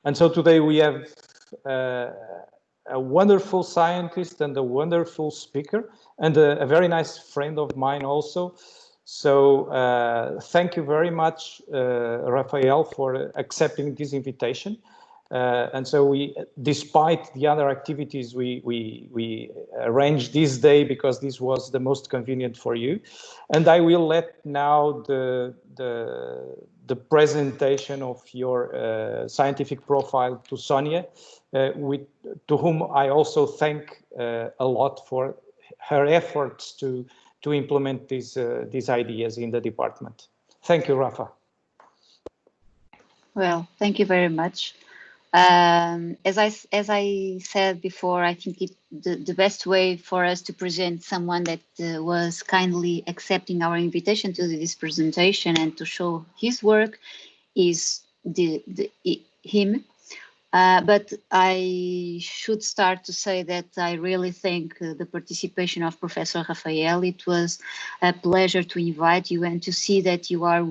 And so today we have a wonderful scientist and a wonderful speaker, and a very nice friend of mine also. So thank you very much, Rafael, for accepting this invitation. And so we, despite the other activities, we arranged this day because this was the most convenient for you. And I will let now the presentation of your scientific profile to Sonia, to whom I also thank a lot for her efforts to implement these ideas in the department. Thank you, Rafa. Well, thank you very much. As I said before, I think the best way for us to present someone that was kindly accepting our invitation to this presentation and to show his work is him. But I should start to say that I really thank the participation of Professor Rafael. It was a pleasure to invite you and to see that you are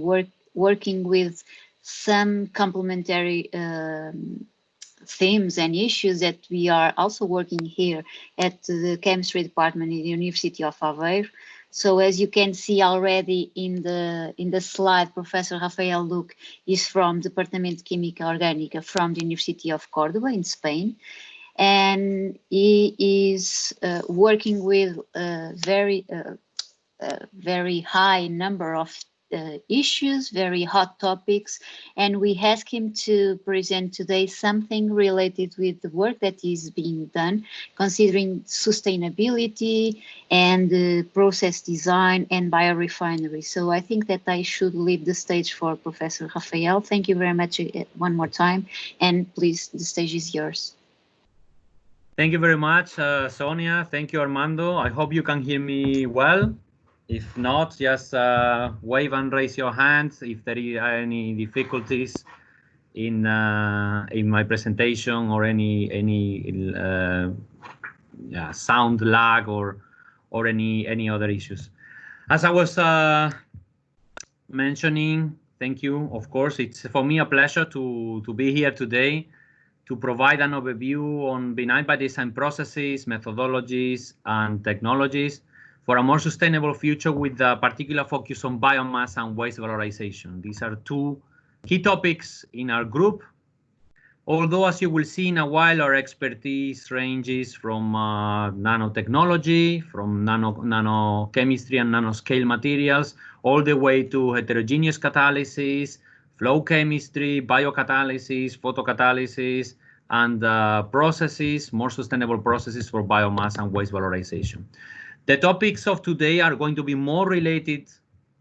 working with some complementary themes and issues that we are also working here at the chemistry department in the University of Aveiro. So as you can see already in the slide, Professor Rafael Luque is from Departamento de Química Orgânica from the University of Córdoba in Spain. And he is working with a very high number of issues, very hot topics, and we asked him to present today something related with the work that is being done, considering sustainability and process design and biorefinery. So I think that I should leave the stage for Professor Rafael. Thank you very much one more time, and please, the stage is yours. Thank you very much, Sonia. Thank you, Armando. I hope you can hear me well. If not, just wave and raise your hand if there are any difficulties in my presentation or any sound lag or any other issues. As I was mentioning, thank you. Of course, it's for me a pleasure to be here today to provide an overview on benign-by-design processes, methodologies, and technologies for a more sustainable future with a particular focus on biomass and waste valorization. These are two key topics in our group. Although, as you will see in a while, our expertise ranges from nanotechnology, from nanochemistry and nanoscale materials, all the way to heterogeneous catalysis, flow chemistry, biocatalysis, photocatalysis, and processes, more sustainable processes for biomass and waste valorization. The topics of today are going to be more related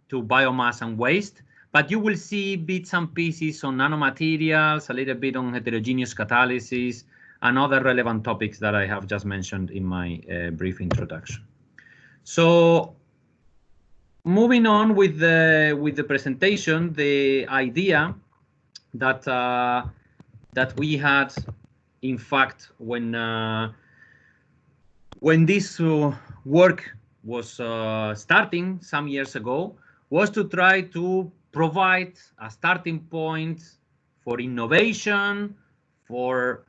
to biomass and waste, but you will see bits and pieces on nanomaterials, a little bit on heterogeneous catalysis, and other relevant topics that I have just mentioned in my brief introduction. So, moving on with the presentation, the idea that that we had, in fact, when this work was starting some years ago, was to try to provide a starting point for innovation, for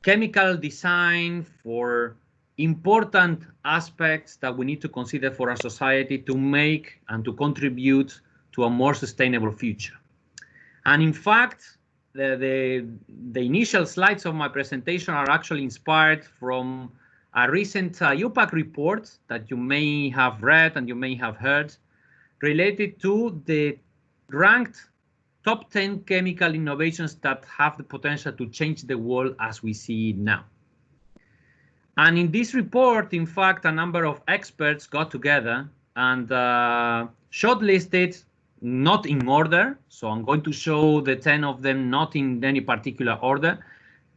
chemical design, for important aspects that we need to consider for our society to make and to contribute to a more sustainable future. And in fact, the initial slides of my presentation are actually inspired from a recent UPAC report that you may have read and you may have heard, related to the ranked top 10 chemical innovations that have the potential to change the world as we see it now. And in this report, in fact, a number of experts got together and shortlisted, not in order, so I'm going to show the 10 of them not in any particular order,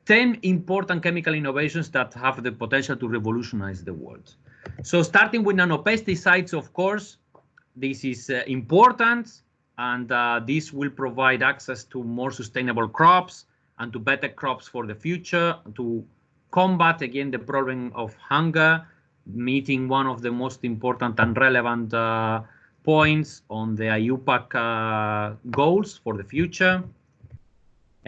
10 important chemical innovations that have the potential to revolutionize the world. So starting with nanopesticides, of course, this is important, and this will provide access to more sustainable crops and to better crops for the future, to combat again the problem of hunger, meeting one of the most important and relevant points on the IUPAC goals for the future.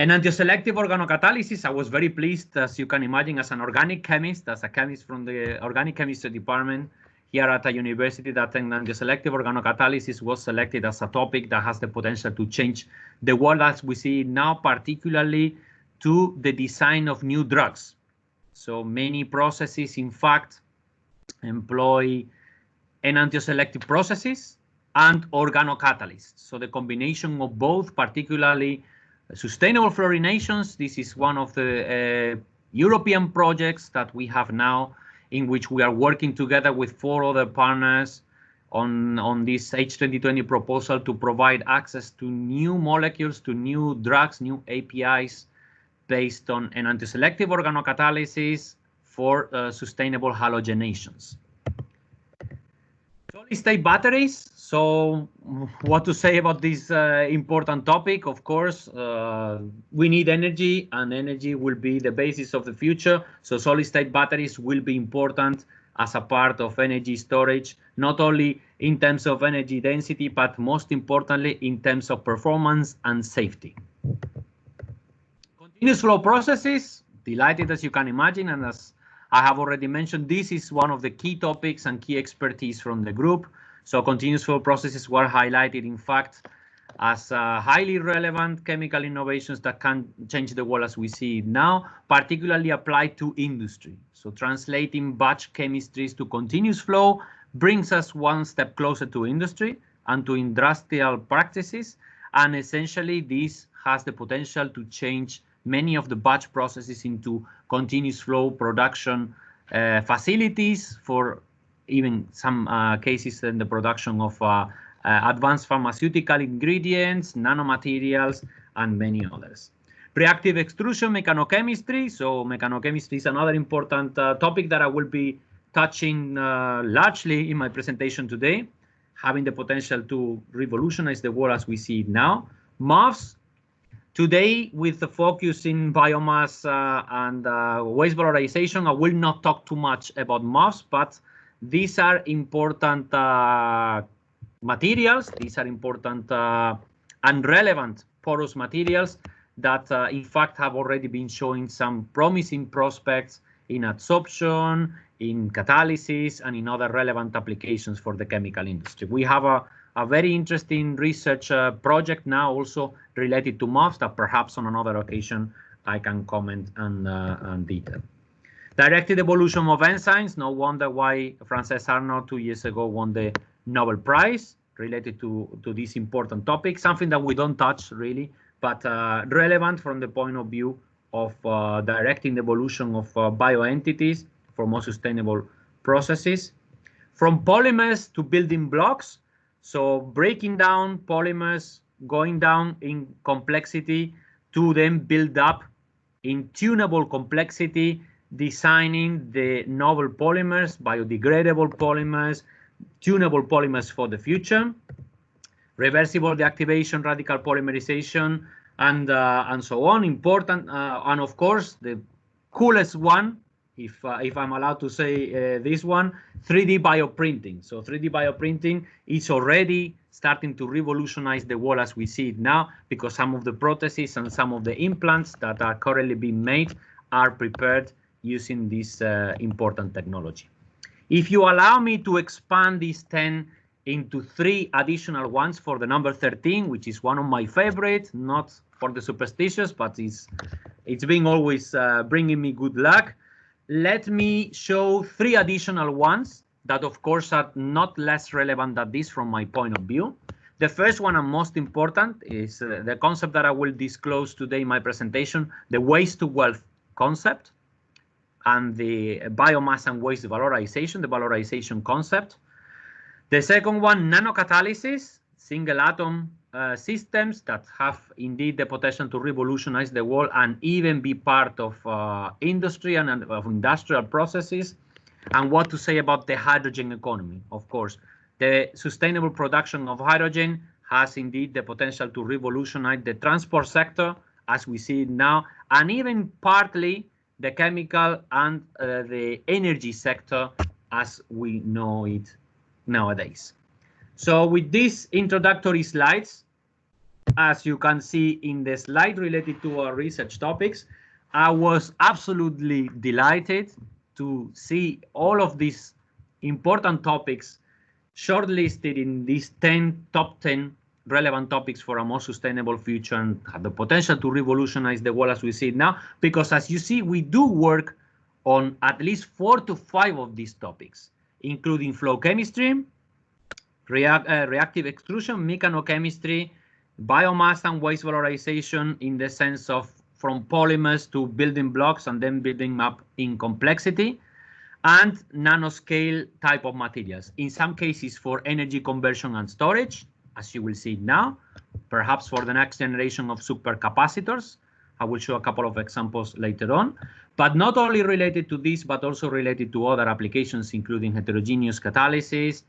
Enantioselective organocatalysis, I was very pleased, as you can imagine, as an organic chemist, as a chemist from the organic chemistry department here at a university, that enantioselective organocatalysis was selected as a topic that has the potential to change the world as we see it now, particularly to the design of new drugs. So many processes, in fact, employ enantioselective processes and organocatalysts. So the combination of both, particularly sustainable fluorinations. This is one of the European projects that we have now, in which we are working together with 4 other partners on this H2020 proposal to provide access to new molecules, to new drugs, new APIs based on enantioselective organocatalysis for sustainable halogenations. Solid-state batteries. So what to say about this important topic? Of course, we need energy, and energy will be the basis of the future. So solid-state batteries will be important as a part of energy storage, not only in terms of energy density, but most importantly in terms of performance and safety. Continuous flow processes, delighted as you can imagine, and as I have already mentioned, this is one of the key topics and key expertise from the group. So continuous flow processes were highlighted, in fact, as highly relevant chemical innovations that can change the world as we see it now, particularly applied to industry. So translating batch chemistries to continuous flow brings us one step closer to industry and to industrial practices. And essentially, this has the potential to change many of the batch processes into continuous flow production facilities, for even some cases in the production of advanced pharmaceutical ingredients, nanomaterials, and many others. Reactive extrusion mechanochemistry. So mechanochemistry is another important topic that I will be touching largely in my presentation today, having the potential to revolutionize the world as we see it now. MOFs. Today, with the focus in biomass and waste valorization, I will not talk too much about MOFs, but these are important materials. These are important and relevant porous materials that, in fact, have already been showing some promising prospects in adsorption, in catalysis, and in other relevant applications for the chemical industry. We have a very interesting research project now also related to MOFs that perhaps on another occasion I can comment and detail. Directed evolution of enzymes. No wonder why Frances Arnold 2 years ago won the Nobel Prize related to this important topic, something that we don't touch really, but relevant from the point of view of directing the evolution of bioentities for more sustainable processes. From polymers to building blocks. So breaking down polymers, going down in complexity to then build up in tunable complexity, designing the novel polymers, biodegradable polymers, tunable polymers for the future, reversible deactivation, radical polymerization, and so on. Important, and of course, the coolest one, if I'm allowed to say this one, 3D bioprinting. So 3D bioprinting is already starting to revolutionize the world as we see it now, because some of the prostheses and some of the implants that are currently being made are prepared using this important technology. If you allow me to expand these 10 into 3 additional ones for the number 13, which is one of my favorites, not for the superstitious, but it's been always bringing me good luck. Let me show 3 additional ones that, of course, are not less relevant than this from my point of view. The first one and most important is the concept that I will disclose today in my presentation, the waste to wealth concept, and the biomass and waste valorization, the valorization concept. The second one, nanocatalysis, single atom systems that have indeed the potential to revolutionize the world and even be part of industry and of industrial processes. And what to say about the hydrogen economy. Of course, the sustainable production of hydrogen has indeed the potential to revolutionize the transport sector as we see it now, and even partly the chemical and the energy sector as we know it nowadays. So with these introductory slides, as you can see in the slide related to our research topics, I was absolutely delighted to see all of these important topics shortlisted in these top 10 relevant topics for a more sustainable future and have the potential to revolutionize the world as we see it now. Because as you see, we do work on at least 4 to 5 of these topics, including flow chemistry, reactive extrusion, mechanochemistry, biomass and waste valorization in the sense of from polymers to building blocks and then building up in complexity, and nanoscale type of materials, in some cases for energy conversion and storage, as you will see now, perhaps for the next generation of supercapacitors. I will show a couple of examples later on, but not only related to this, but also related to other applications, including heterogeneous catalysis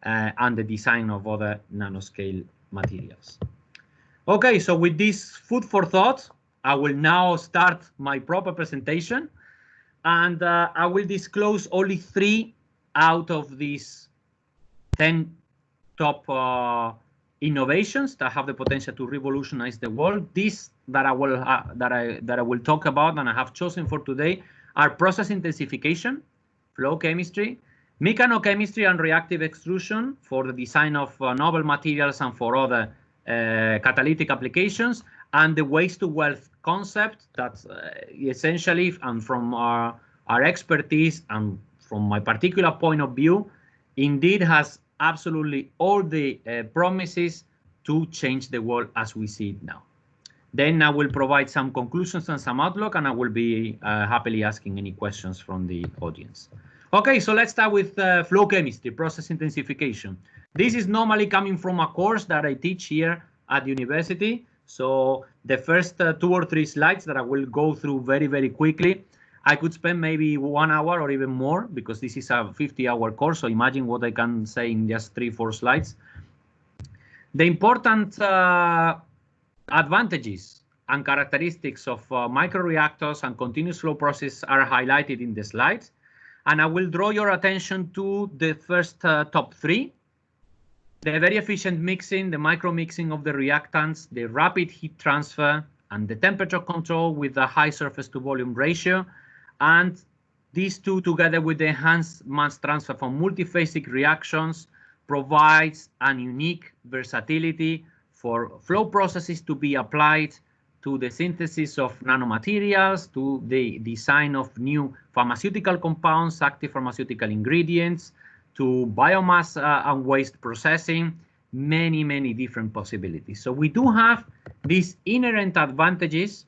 and the design of other nanoscale materials. Okay, so with this food for thought, I will now start my proper presentation, and I will disclose only 3 out of these 10 top innovations that have the potential to revolutionize the world. These that I will talk about and I have chosen for today are process intensification, flow chemistry, mechanochemistry and reactive extrusion for the design of novel materials and for other catalytic applications, and the waste to wealth concept that essentially, and from our expertise and from my particular point of view, indeed has absolutely all the promises to change the world as we see it now. Then I will provide some conclusions and some outlook, and I will be happily asking any questions from the audience. Okay, so let's start with flow chemistry, process intensification. This is normally coming from a course that I teach here at university. So the first 2 or 3 slides that I will go through very, very quickly. I could spend maybe 1 hour or even more because this is a 50-hour course. So imagine what I can say in just 3 or 4 slides. The important advantages and characteristics of microreactors and continuous flow process are highlighted in the slides. And I will draw your attention to the first top 3. The very efficient mixing, the micro mixing of the reactants, the rapid heat transfer, and the temperature control with a high surface to volume ratio. And these two, together with the enhanced mass transfer from multiphasic reactions, provides a unique versatility for flow processes to be applied to the synthesis of nanomaterials, to the design of new pharmaceutical compounds, active pharmaceutical ingredients, to biomass and waste processing, many, many different possibilities. So we do have these inherent advantages,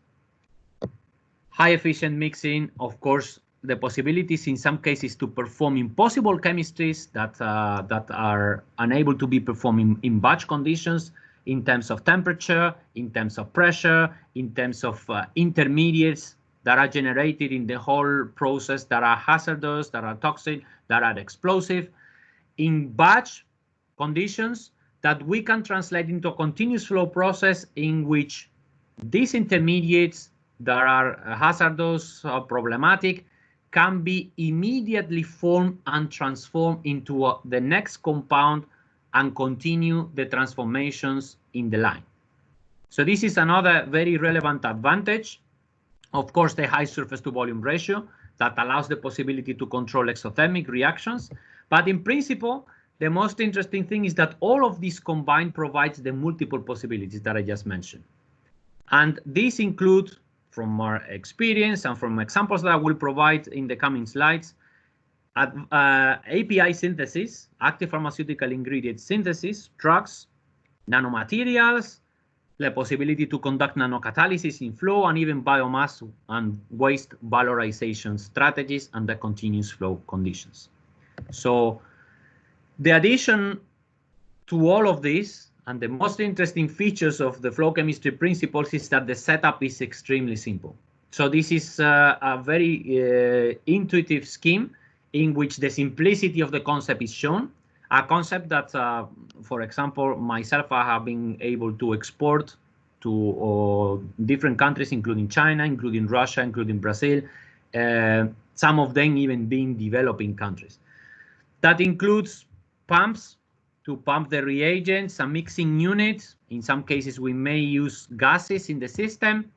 high efficient mixing, of course, the possibilities in some cases to perform impossible chemistries that are unable to be performed in batch conditions, in terms of temperature, in terms of pressure, in terms of intermediates that are generated in the whole process that are hazardous, that are toxic, that are explosive, in batch conditions that we can translate into a continuous flow process in which these intermediates that are hazardous or problematic can be immediately formed and transformed into the next compound and continue the transformations in the line. So this is another very relevant advantage. Of course, the high surface to volume ratio that allows the possibility to control exothermic reactions. But in principle, the most interesting thing is that all of these combined provides the multiple possibilities that I just mentioned. And these include, from our experience and from examples that I will provide in the coming slides, API synthesis, active pharmaceutical ingredient synthesis, drugs, nanomaterials, the possibility to conduct nanocatalysis in flow, and even biomass and waste valorization strategies under continuous flow conditions. So the addition to all of this, and the most interesting features of the flow chemistry principles, is that the setup is extremely simple. So this is a very intuitive scheme in which the simplicity of the concept is shown, a concept that, for example, myself, I have been able to export to different countries, including China, including Russia, including Brazil, some of them even being developing countries. That includes pumps to pump the reagents, a mixing unit. In some cases, we may use gases in the system.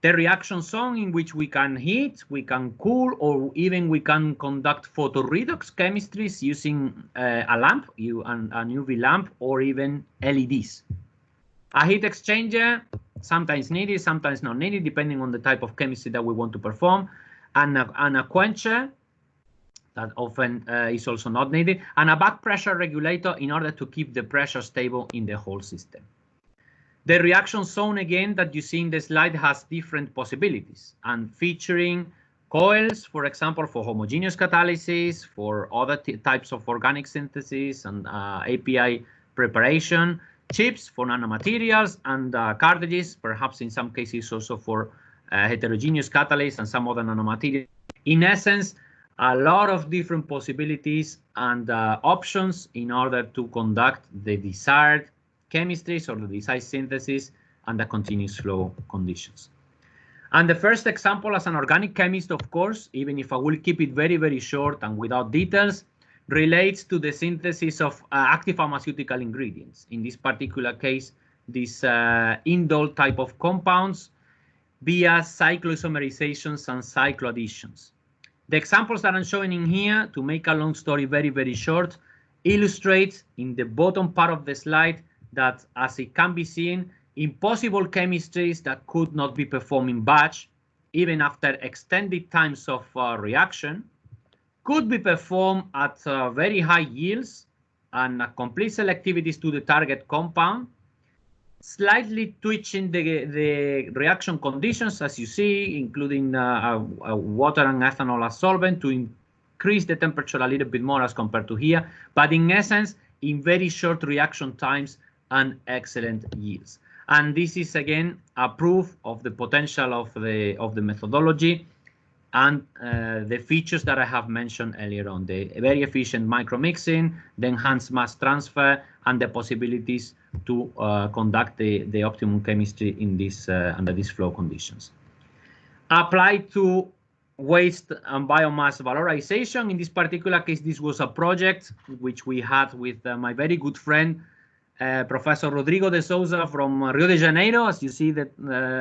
The reaction zone in which we can heat, we can cool, or even we can conduct photoredox chemistries using a lamp, an UV lamp, or even LEDs. A heat exchanger, sometimes needed, sometimes not needed, depending on the type of chemistry that we want to perform, and a quencher, that often is also not needed, and a back pressure regulator in order to keep the pressure stable in the whole system. The reaction zone, again, that you see in the slide has different possibilities, and featuring coils, for example, for homogeneous catalysis, for other types of organic synthesis and API preparation, chips for nanomaterials, and cartridges, perhaps in some cases also for heterogeneous catalysts and some other nanomaterials. In essence, a lot of different possibilities and options in order to conduct the desired chemistries or the desired synthesis under continuous flow conditions. And the first example, as an organic chemist, of course, even if I will keep it very, very short and without details, relates to the synthesis of active pharmaceutical ingredients. In this particular case, these indole type of compounds via cycloisomerizations and cycloadditions. The examples that I'm showing in here, to make a long story very, very short, illustrate in the bottom part of the slide that, as it can be seen, impossible chemistries that could not be performed in batch, even after extended times of reaction, could be performed at very high yields and complete selectivities to the target compound, slightly twitching the reaction conditions, as you see, including water and ethanol as solvent to increase the temperature a little bit more as compared to here, but in essence, in very short reaction times and excellent yields. And this is, again, a proof of the potential of the methodology and the features that I have mentioned earlier on, the very efficient micromixing, the enhanced mass transfer, and the possibilities to conduct the optimum chemistry in this under these flow conditions. Applied to waste and biomass valorization. In this particular case, this was a project which we had with my very good friend, Professor Rodrigo de Souza from Rio de Janeiro, as you see that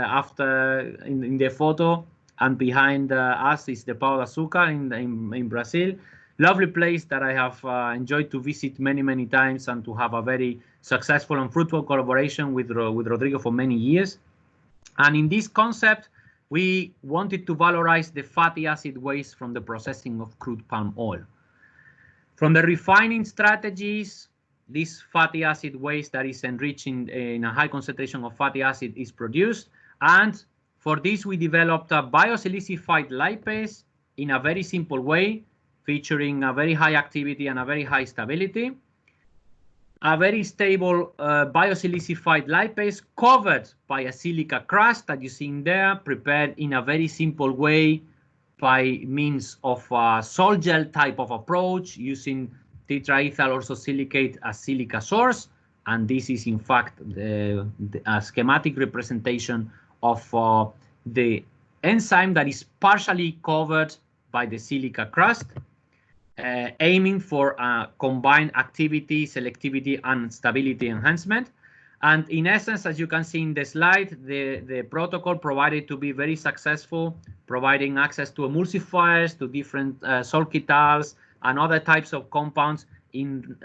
after in the photo, and behind us is the Pau d'Açúcar in Brazil. Lovely place that I have enjoyed to visit many, many times and to have a very successful and fruitful collaboration with Rodrigo for many years. And in this concept, we wanted to valorize the fatty acid waste from the processing of crude palm oil. From the refining strategies, this fatty acid waste that is enriched in a high concentration of fatty acid is produced. And for this, we developed a biosilicified lipase in a very simple way, featuring a very high activity and a very high stability. A very stable biosilicified lipase covered by a silica crust that you see in there, prepared in a very simple way by means of a salt gel type of approach, using tetraethyl orthosilicate as silica source. And this is, in fact, a schematic representation of the enzyme that is partially covered by the silica crust, aiming for combined activity, selectivity, and stability enhancement. And in essence, as you can see in the slide, the protocol provided to be very successful, providing access to emulsifiers, to different salt ketals, and other types of compounds in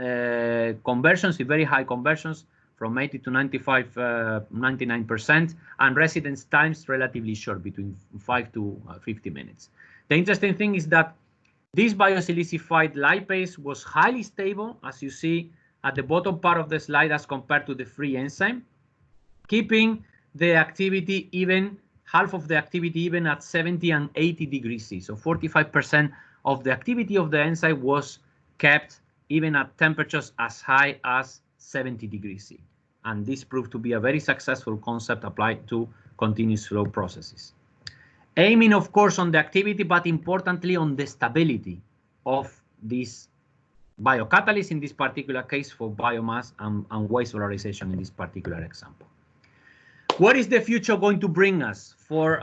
conversions, in very high conversions, from 80 to 99%, and residence times relatively short, between 5 to 50 minutes. The interesting thing is that this biosilicified lipase was highly stable, as you see at the bottom part of the slide, as compared to the free enzyme, keeping the activity even, half of the activity even at 70 and 80 degrees C. So 45% of the activity of the enzyme was kept even at temperatures as high as 70 degrees C. And this proved to be a very successful concept applied to continuous flow processes. Aiming, of course, on the activity, but importantly on the stability of this biocatalyst, in this particular case for biomass and waste valorization in this particular example. What is the future going to bring us for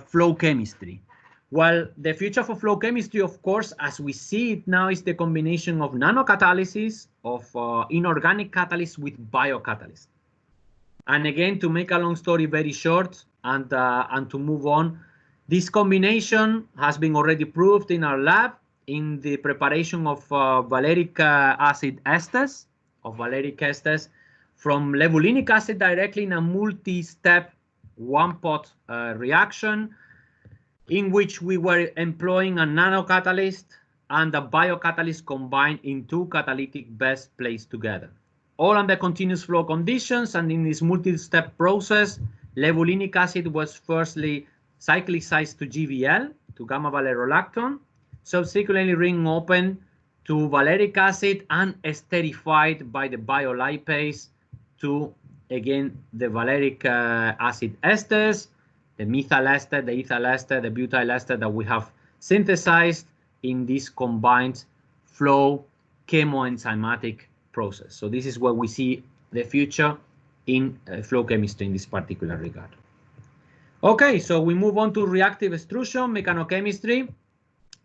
flow chemistry? Well, the future for flow chemistry, of course, as we see it now, is the combination of nanocatalysis, of inorganic catalysts with biocatalysts. And again, to make a long story very short and to move on, this combination has been already proved in our lab in the preparation of valeric acid esters, from levulinic acid directly in a multi-step one-pot reaction, in which we were employing a nanocatalyst and a biocatalyst combined in two catalytic beds placed together. All under continuous flow conditions, and in this multi-step process, levulinic acid was firstly cyclicized to GVL, to gamma valerolactone, subsequently ring open to valeric acid and esterified by the biolipase to, again, the valeric acid esters, the methyl ester, the ethyl ester, the butyl ester that we have synthesized in this combined flow chemoenzymatic process. So this is where we see the future in flow chemistry in this particular regard. Okay, so we move on to reactive extrusion, mechanochemistry.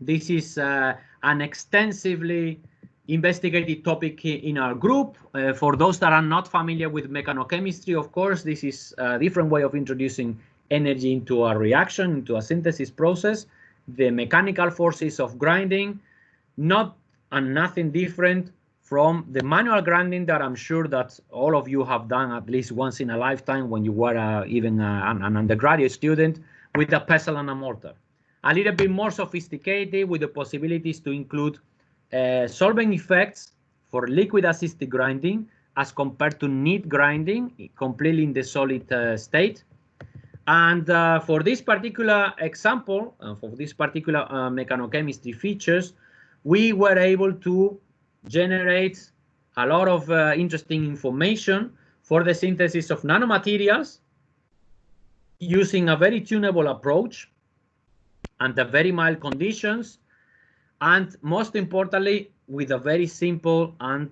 This is an extensively investigated topic in our group. For those that are not familiar with mechanochemistry, of course, this is a different way of introducing energy into a reaction, into a synthesis process. The mechanical forces of grinding, nothing different from the manual grinding that I'm sure that all of you have done at least once in a lifetime when you were even an undergraduate student with a pestle and a mortar. A little bit more sophisticated with the possibilities to include solvent effects for liquid assisted grinding as compared to neat grinding, completely in the solid state. And for this particular example, for this particular mechanochemistry features, we were able to generate a lot of interesting information for the synthesis of nanomaterials using a very tunable approach under very mild conditions, and most importantly, with a very simple and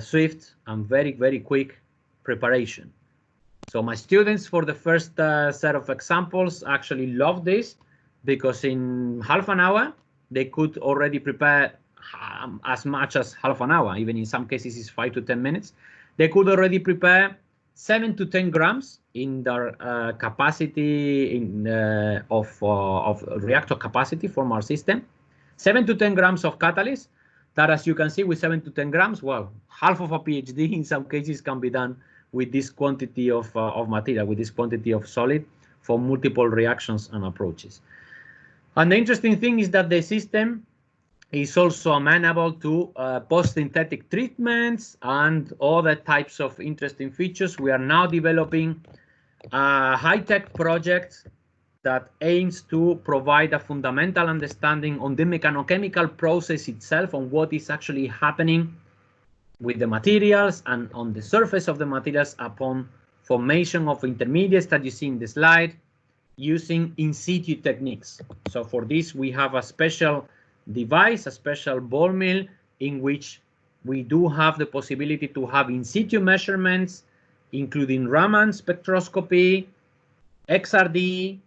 swift and very quick preparation. So my students, for the first set of examples, actually loved this, because in half an hour, they could already prepare as much as half an hour, even in some cases it's 5 to 10 minutes. They could already prepare 7 to 10 grams in their capacity of reactor capacity from our system. 7 to 10 grams of catalyst, that, as you can see, with 7 to 10 grams, well, half of a PhD in some cases can be done with this quantity of material, with this quantity of solid for multiple reactions and approaches. And the interesting thing is that the system is also amenable to post-synthetic treatments and other types of interesting features. We are now developing a high-tech project that aims to provide a fundamental understanding on the mechanochemical process itself, on what is actually happening with the materials and on the surface of the materials upon formation of intermediates that you see in the slide, using in situ techniques. So for this, we have a special device, a special ball mill, in which we do have the possibility to have in situ measurements, including Raman spectroscopy, XRD,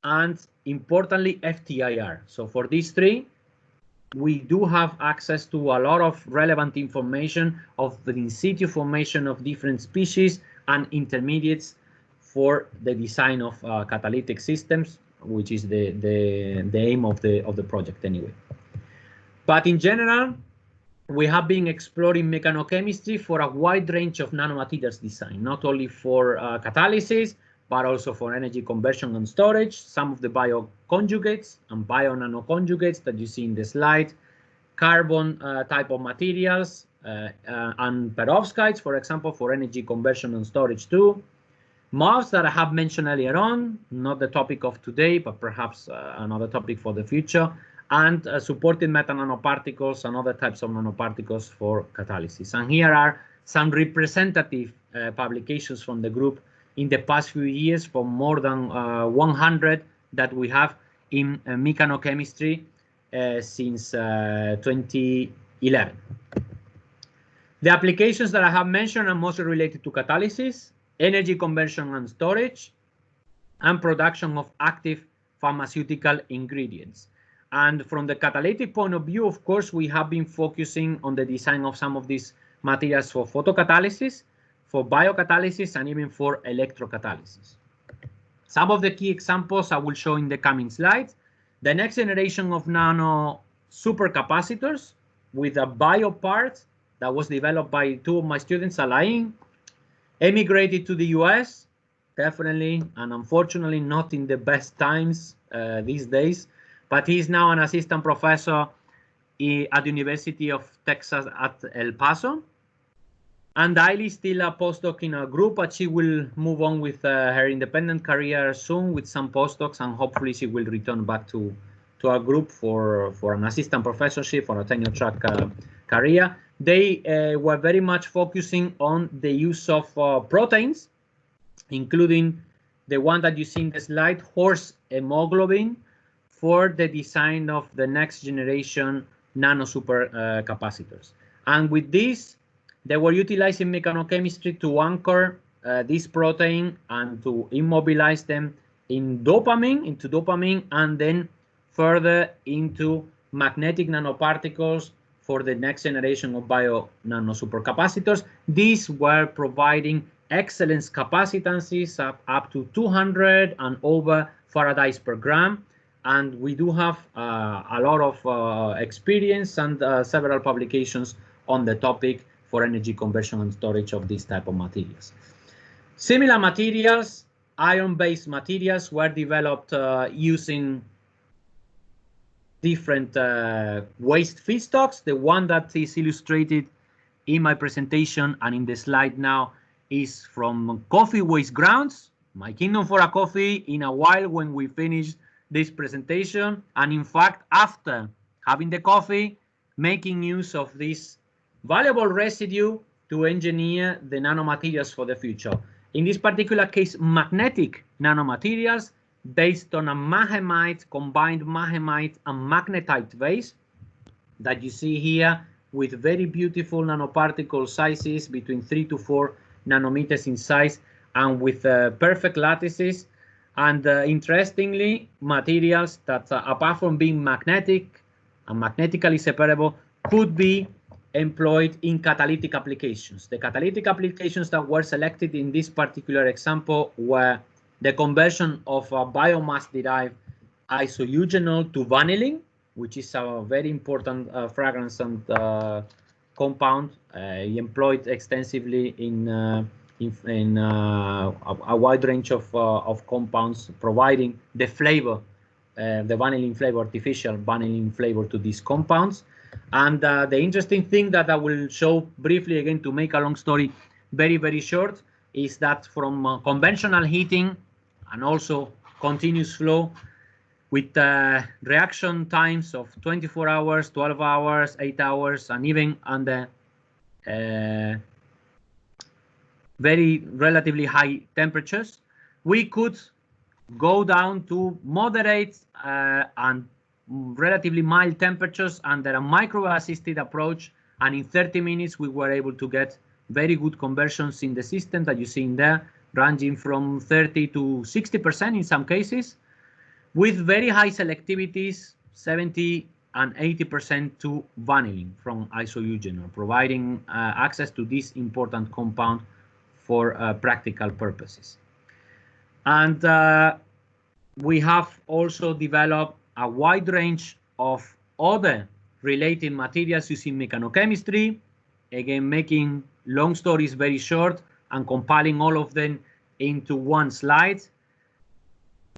and importantly, FTIR. So for these three, we do have access to a lot of relevant information of the in situ formation of different species and intermediates for the design of catalytic systems, which is the aim of the project anyway. But in general, we have been exploring mechanochemistry for a wide range of nanomaterials design, not only for catalysis, but also for energy conversion and storage, some of the bioconjugates and bio-nanoconjugates that you see in the slide, carbon type of materials, and perovskites, for example, for energy conversion and storage too. MOFs that I have mentioned earlier on, not the topic of today, but perhaps another topic for the future, and supported metananoparticles and other types of nanoparticles for catalysis. And here are some representative publications from the group in the past few years, for more than 100 that we have in mechanochemistry since 2011. The applications that I have mentioned are mostly related to catalysis, energy conversion and storage, and production of active pharmaceutical ingredients. And from the catalytic point of view, of course, we have been focusing on the design of some of these materials for photocatalysis, for biocatalysis, and even for electrocatalysis. Some of the key examples I will show in the coming slides. The next generation of nano supercapacitors with a bio part that was developed by two of my students, Alain, emigrated to the US, definitely, and unfortunately not in the best times these days, but he's now an assistant professor at the University of Texas at El Paso. And Ailey is still a postdoc in a group, but she will move on with her independent career soon with some postdocs, and hopefully she will return back to our group for an assistant professorship or a tenure track career. They were very much focusing on the use of proteins, including the one that you see in the slide, horse hemoglobin, for the design of the next generation nano supercapacitors. And with this, they were utilizing mechanochemistry to anchor this protein and to immobilize them into dopamine, and then further into magnetic nanoparticles for the next generation of bio nano supercapacitors. These were providing excellent capacitances up to 200 and over Faradays per gram. And we do have a lot of experience and several publications on the topic for energy conversion and storage of this type of materials. Similar materials, iron-based materials, were developed using different waste feedstocks. The one that is illustrated in my presentation and in the slide now is from coffee waste grounds. My kingdom for a coffee in a while when we finish this presentation. And in fact, after having the coffee, making use of this valuable residue to engineer the nanomaterials for the future. In this particular case, magnetic nanomaterials based on a mahemite, combined mahemite and magnetite base that you see here, with very beautiful nanoparticle sizes between 3 to 4 nanometers in size, and with perfect lattices. And interestingly, materials that apart from being magnetic and magnetically separable, could be employed in catalytic applications. The catalytic applications that were selected in this particular example were the conversion of a biomass-derived isoeugenol to vanillin, which is a very important fragrance and compound employed extensively in a wide range of compounds, providing the flavor, the vanillin flavor, artificial vanillin flavor to these compounds. And the interesting thing that I will show briefly, again, to make a long story very, very short, is that from conventional heating and also continuous flow with reaction times of 24 hours, 12 hours, 8 hours, and even under very relatively high temperatures, we could go down to moderate and relatively mild temperatures under a micro-assisted approach, and in 30 minutes we were able to get very good conversions in the system that you see in there, ranging from 30 to 60% in some cases, with very high selectivities, 70 and 80% to vanillin from isoeugenol, providing access to this important compound for practical purposes. And we have also developed a wide range of other related materials using mechanochemistry, again, making long stories very short and compiling all of them into one slide.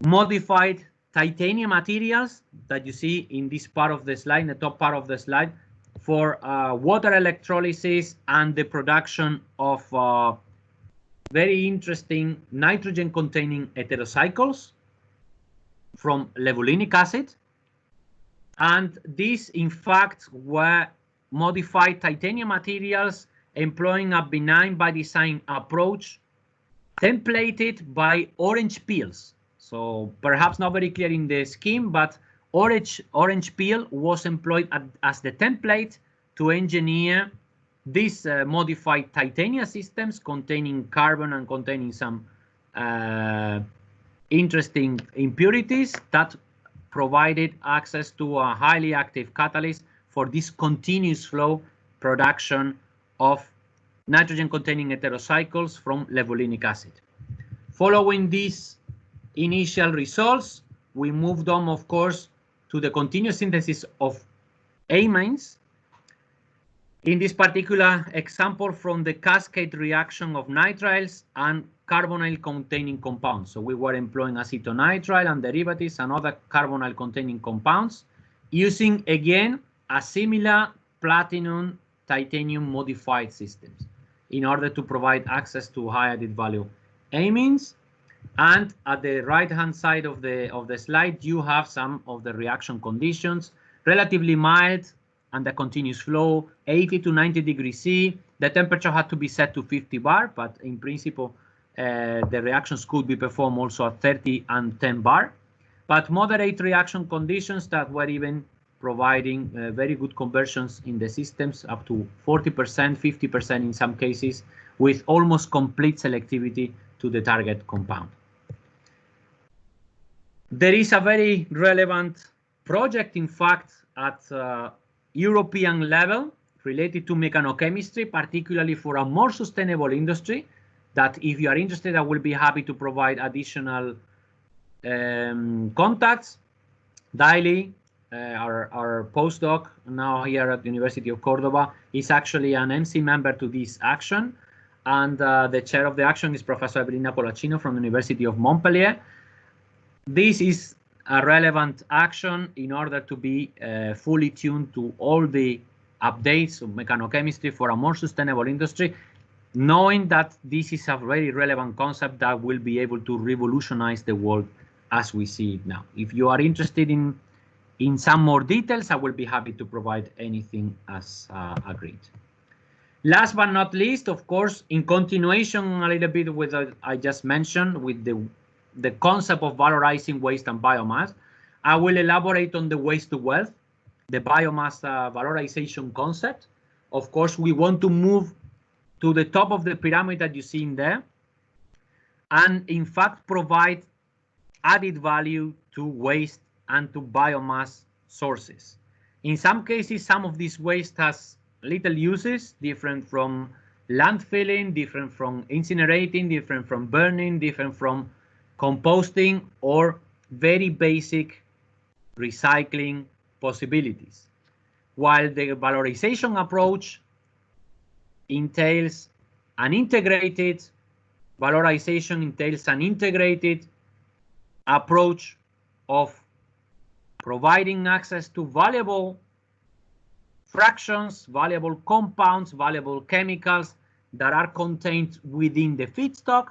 Modified titanium materials that you see in this part of the slide, in the top part of the slide, for water electrolysis and the production of very interesting nitrogen-containing heterocycles from levulinic acid. And these, in fact, were modified titanium materials employing a benign-by-design approach, templated by orange peels. So perhaps not very clear in the scheme, but orange peel was employed as the template to engineer these modified titanium systems containing carbon and containing some interesting impurities that provided access to a highly active catalyst for this continuous flow production of nitrogen-containing heterocycles from levulinic acid. Following these initial results, we moved on, of course, to the continuous synthesis of amines. In this particular example, from the cascade reaction of nitriles and carbonyl-containing compounds. So we were employing acetonitrile and derivatives and other carbonyl-containing compounds using, again, a similar platinum titanium modified systems in order to provide access to high added value amines. And at the right-hand side of the slide, you have some of the reaction conditions, relatively mild and the continuous flow, 80 to 90 degrees C. The temperature had to be set to 50 bar, but in principle, the reactions could be performed also at 30 and 10 bar. But moderate reaction conditions that were even providing very good conversions in the systems, up to 40%, 50% in some cases, with almost complete selectivity to the target compound. There is a very relevant project, in fact, at European level related to mechanochemistry, particularly for a more sustainable industry, that if you are interested, I will be happy to provide additional contacts. Daily, our postdoc now here at the University of Cordoba is actually an MC member to this action. And the chair of the action is Professor Evelina Polacino from the University of Montpellier. This is a relevant action in order to be fully tuned to all the updates of mechanochemistry for a more sustainable industry, knowing that this is a very relevant concept that will be able to revolutionize the world as we see it now. If you are interested in some more details, I will be happy to provide anything as agreed. Last but not least, of course, in continuation a little bit with what I just mentioned with the concept of valorizing waste and biomass, I will elaborate on the waste to wealth, the biomass valorization concept. Of course, we want to move to the top of the pyramid that you see in there, and in fact provide added value to waste and to biomass sources. In some cases, some of this waste has little uses, different from landfilling, different from incinerating, different from burning, different from composting, or very basic recycling possibilities. While the valorization approach entails an integrated approach of providing access to valuable fractions, valuable compounds, valuable chemicals that are contained within the feedstock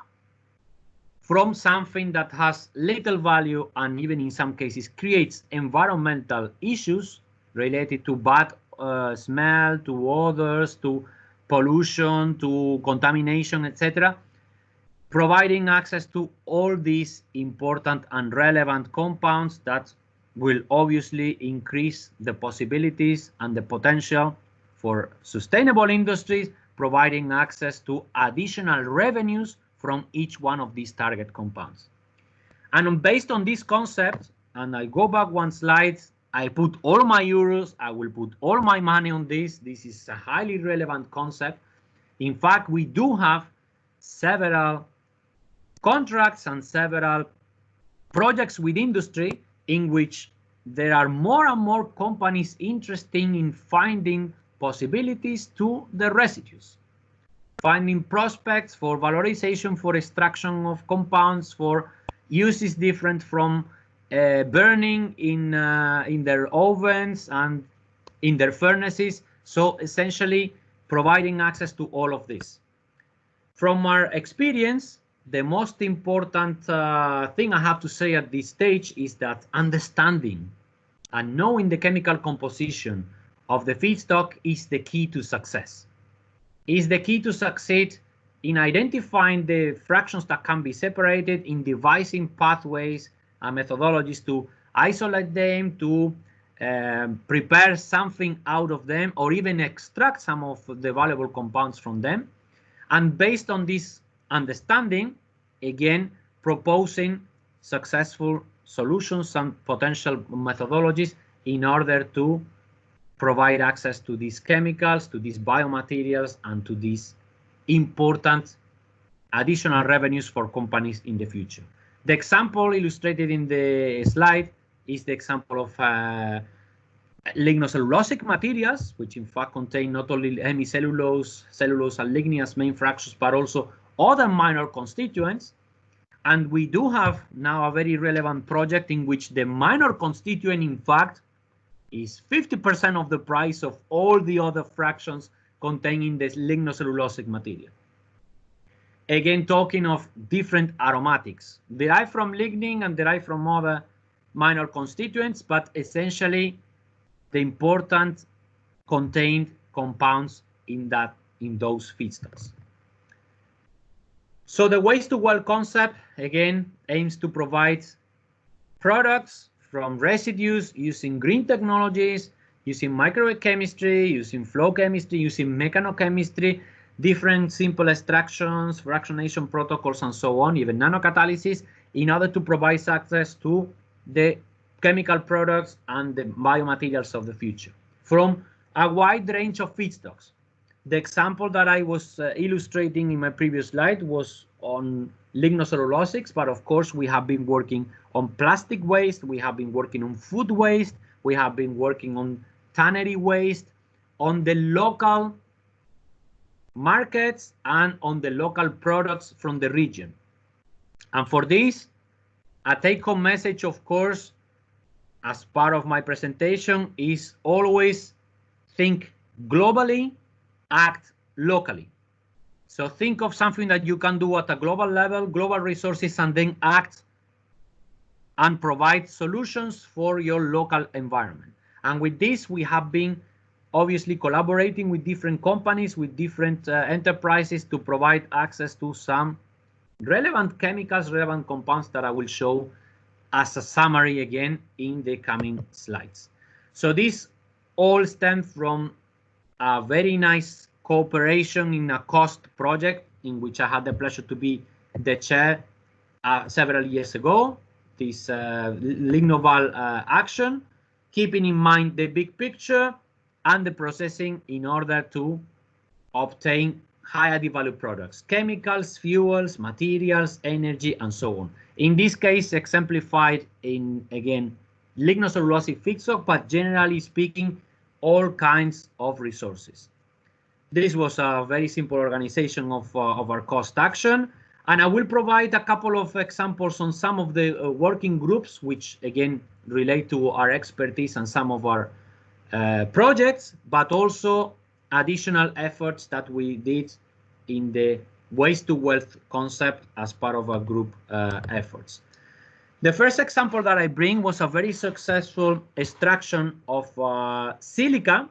from something that has little value and even in some cases creates environmental issues related to bad smell, to odors, to pollution, to contamination, etc. Providing access to all these important and relevant compounds that will obviously increase the possibilities and the potential for sustainable industries, providing access to additional revenues from each one of these target compounds. And based on this concept, and I go back one slide, I put all my euros, I will put all my money on this. This is a highly relevant concept. In fact, we do have several contracts and several projects with industry in which there are more and more companies interested in finding possibilities to the residues, finding prospects for valorization, for extraction of compounds, for uses different from burning in their ovens and in their furnaces. So essentially providing access to all of this. From our experience, the most important thing I have to say at this stage is that understanding and knowing the chemical composition of the feedstock is the key to success. Is the key to succeed in identifying the fractions that can be separated, in devising pathways and methodologies to isolate them, to prepare something out of them, or even extract some of the valuable compounds from them. And based on this understanding, again, proposing successful solutions and potential methodologies in order to provide access to these chemicals, to these biomaterials, and to these important additional revenues for companies in the future. The example illustrated in the slide is the example of lignocellulosic materials, which in fact contain not only hemicellulose, cellulose, and lignin as main fractions, but also other minor constituents. And we do have now a very relevant project in which the minor constituent, in fact, is 50% of the price of all the other fractions containing this lignocellulosic material. Again, talking of different aromatics, derived from lignin and derived from other minor constituents, but essentially the important contained compounds in those feedstocks. So the waste to wealth concept, again, aims to provide products from residues using green technologies, using microchemistry, using flow chemistry, using mechanochemistry, different simple extractions, fractionation protocols, and so on, even nanocatalysis, in order to provide access to the chemical products and the biomaterials of the future from a wide range of feedstocks. The example that I was illustrating in my previous slide was on lignocellulosics, but of course we have been working on plastic waste, we have been working on food waste, we have been working on tannery waste, on the local markets and on the local products from the region. And for this, a take-home message, of course, as part of my presentation, is always think globally, act locally. So think of something that you can do at a global level, global resources, and then act and provide solutions for your local environment. And with this, we have been obviously collaborating with different companies, with different enterprises to provide access to some relevant chemicals, relevant compounds that I will show as a summary again in the coming slides. So this all stems from a very nice cooperation in a cost project in which I had the pleasure to be the chair several years ago, this Lignoval action, keeping in mind the big picture and the processing in order to obtain high added value products, chemicals, fuels, materials, energy, and so on. In this case, exemplified in, again, lignocellulosic feedstock, but generally speaking, all kinds of resources. This was a very simple organization of our cost action. And I will provide a couple of examples on some of the working groups, which again relate to our expertise and some of our projects, but also additional efforts that we did in the waste to wealth concept as part of our group efforts. The first example that I bring was a very successful extraction of silica,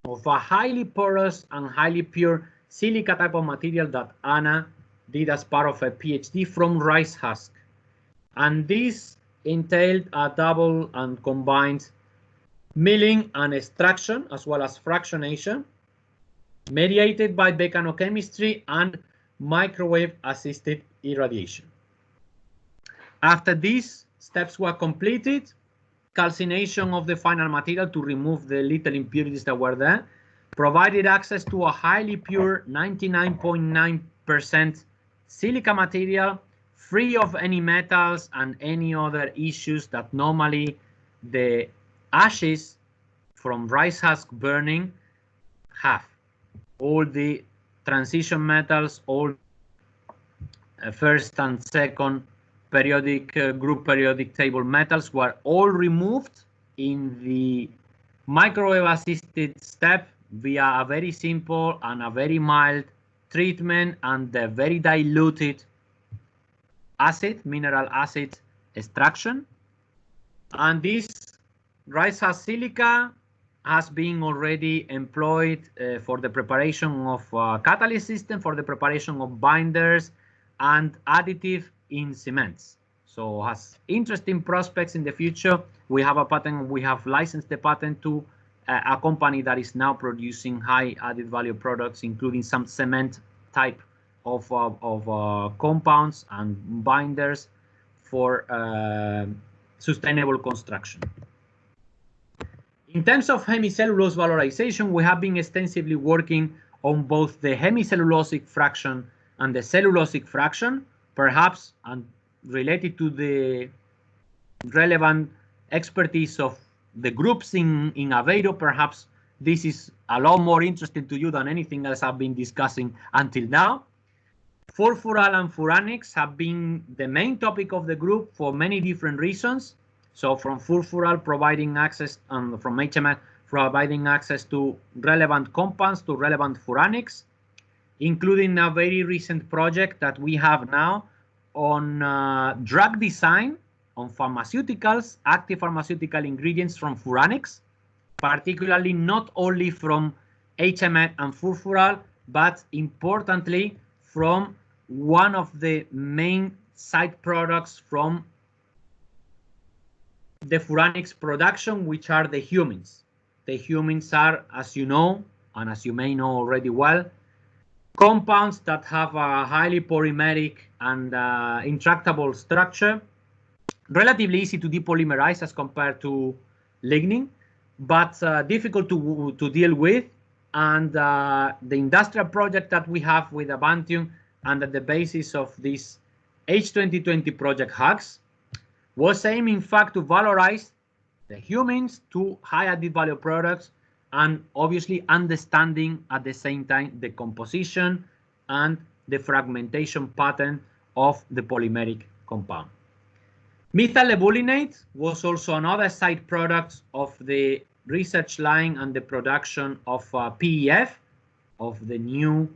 of a highly porous and highly pure silica type of material that Anna did as part of a PhD from rice husk. And this entailed a double and combined milling and extraction, as well as fractionation, mediated by mechanochemistry and microwave-assisted irradiation. After these steps were completed, calcination of the final material to remove the little impurities that were there provided access to a highly pure 99.9% silica material, free of any metals and any other issues that normally the ashes from rice husk burning have. All the transition metals, all first and second periodic group periodic table metals were all removed in the microwave assisted step via a very simple and a very mild treatment and a very diluted acid, mineral acid extraction. And this rice husk silica has been already employed for the preparation of catalyst system, for the preparation of binders and additive in cements. So has interesting prospects in the future. We have a patent, we have licensed the patent to a company that is now producing high added value products, including some cement type of compounds and binders for sustainable construction. In terms of hemicellulose valorization, we have been extensively working on both the hemicellulosic fraction and the cellulosic fraction, perhaps and related to the relevant expertise of the groups in Aveiro. Perhaps this is a lot more interesting to you than anything else I've been discussing until now. Furfural and furanics have been the main topic of the group for many different reasons. So from furfural providing access, and from HMS providing access to relevant compounds, to relevant furanics, including a very recent project that we have now on drug design, on pharmaceuticals, active pharmaceutical ingredients from furanics, particularly not only from HMS and furfural, but importantly from one of the main side products from the furanics production, which are the humins. The humins are, as you know, and as you may know already well, compounds that have a highly polymeric and intractable structure, relatively easy to depolymerize as compared to lignin, but difficult to deal with. And the industrial project that we have with Avantium and at the basis of this H2020 project HUGS was aiming in fact to valorize the humins to high added value products, and obviously understanding at the same time the composition and the fragmentation pattern of the polymeric compound. Methyl levulinate was also another side product of the research line and the production of PEF, of the new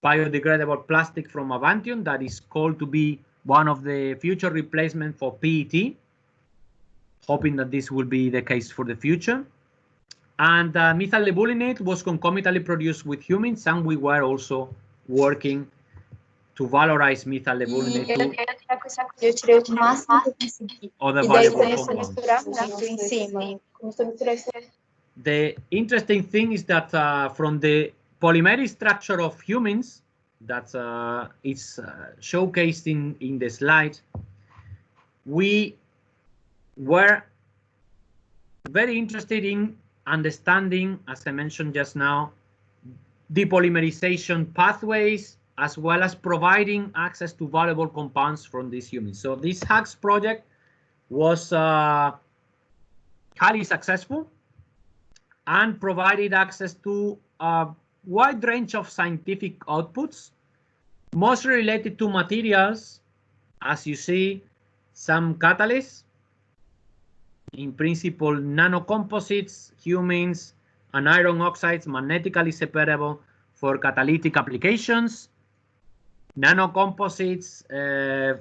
biodegradable plastic from Avantium that is called to be one of the future replacements for PET, hoping that this will be the case for the future. And methyl levulinate was concomitantly produced with humins, and we were also working to valorize methyl levulinate to other valuable compounds. The interesting thing is that from the polymeric structure of humins that is showcased in the slide, we were very interested in understanding, as I mentioned just now, depolymerization pathways, as well as providing access to valuable compounds from these humins. So this HUGS project was highly successful and provided access to a wide range of scientific outputs, mostly related to materials. As you see, some catalysts, in principle nanocomposites, humins, and iron oxides magnetically separable for catalytic applications, nanocomposites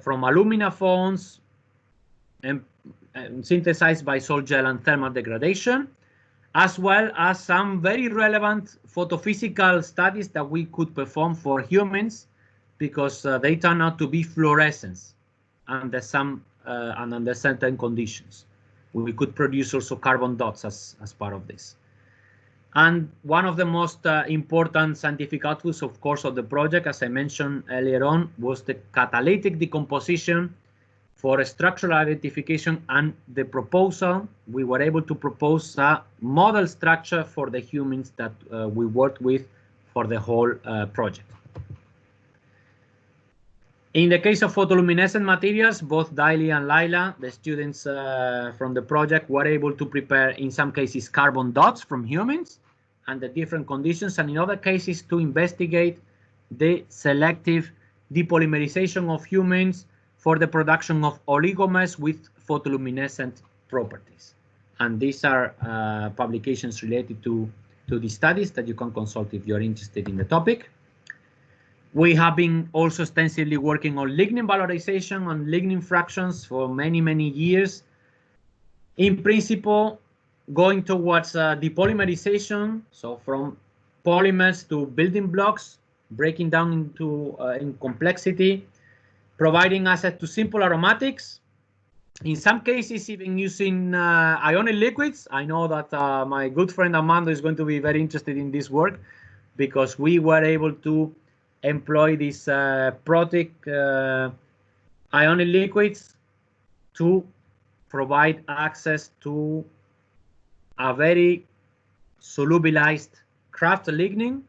from alumina foams and synthesized by salt gel and thermal degradation, as well as some very relevant photophysical studies that we could perform for humans, because they turn out to be fluorescents under some and under certain conditions. We could produce also carbon dots as part of this. And one of the most important scientific outputs, of course, of the project, as I mentioned earlier on, was the catalytic decomposition for structural identification and the proposal. We were able to propose a model structure for the humans that we worked with for the whole project. In the case of photoluminescent materials, both Daily and Laila, the students from the project, were able to prepare, in some cases, carbon dots from humans under different conditions, and in other cases to investigate the selective depolymerization of humans for the production of oligomers with photoluminescent properties. And these are publications related to the studies that you can consult if you're interested in the topic. We have been also extensively working on lignin valorization, on lignin fractions for many, many years. In principle, going towards depolymerization, so from polymers to building blocks, breaking down into in complexity, providing access to simple aromatics, in some cases even using ionic liquids. I know that my good friend Armando is going to be very interested in this work, because we were able to employ these protic ionic liquids to provide access to a very solubilized craft lignin.